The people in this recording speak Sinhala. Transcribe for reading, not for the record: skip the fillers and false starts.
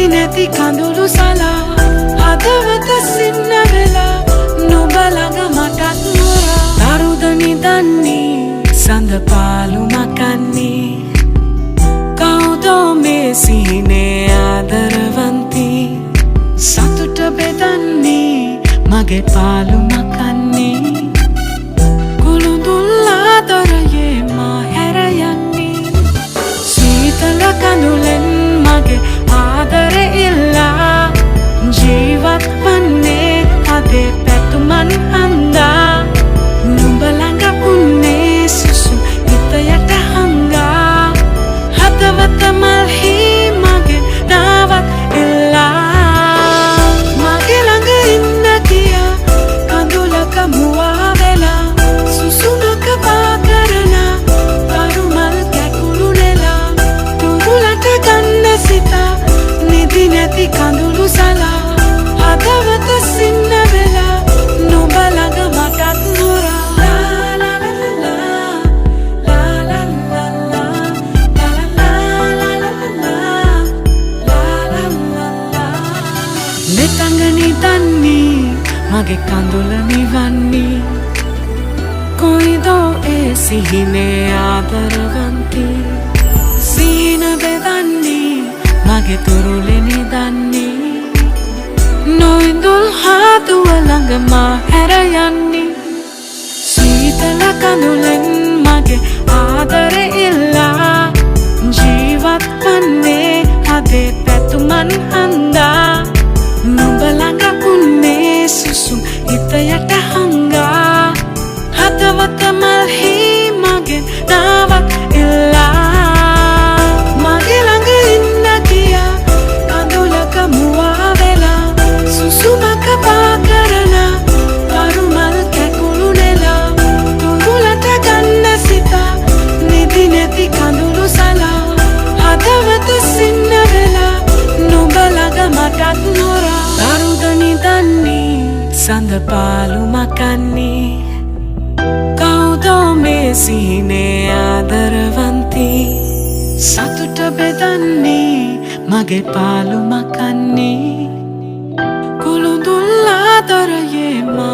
නිදි නැති කඳුළු සලා හදවත සින්න වෙලා නුඹ ළඟ මටත් මොරා දරුද නිදන්නේ සඳ පාලු මකන්නේ කවුදෝ මේ සිහිනේ ආදරවන්ති සතුට බෙදන්නේ මගේ පාලු මකන්නේ කුළුඳුල් ආදරයේ මා හැර යන්නේ සීතල කඳුලෙන් මගේ ආදරෙ ඉල්ලා ජීවත් වන්නේ අදේ පැතුමන් හන්දා නුඹ ළඟ පුන්නේ සුසු හිතයට හංගා හදවත මල්හි මගේ නාවත් ඉල්ලා මගේ ළඟ ඉන්න කියා කඳුලක මුවා වෙලා සුසුනක පා කරන කරුමල් කැකුළු නෙලා තුඹුලට ගන්න සිතා නිදි නැති කඳුළු සලා හදවත සින්න වෙලා නුඹ ළඟ මටත් මොරා මෙතඟ නිදන්නේ මගේ කඳුල නිවන්නේ කොයිදෝ ඒ සිහිනේ ආදරවන්ති සීන බෙදන්නේ මගේ තුරුලෙ නිදන්නේ නොඉඳුල් හාදුව ළඟ මා හැර යන්නේ සීතල කඳුලෙන් මගේ ආදරෙ ඉල්ලා ජීවත් වන්නේ අදේ පැතුමන් හන්දා නුඹ ළඟ පුන්නේ සුසුම් හිතයට හංගා හදවත මල්හි මගේ නාවක් ඉල්ලා මගේ ළඟ ඉන්න කියා කඳුලක මුවා වෙලා සුසුමක පා කරන කරුමල් කැකුළු නෙලා තුඹුලට ගන්න සිතා නිදි නැති කඳුළු සලා හදවත සින්න වෙලා නුඹ ළඟ මටත් නොරා දරුද නිදන්නේ සඳ පාලු මකන්නේ කවුදෝ මේ සිහිනේ ආදරවන්ති සතුට බෙදන්නේ මගේ පාලු මකන්නේ කුළුඳුල් ආදරයේ මා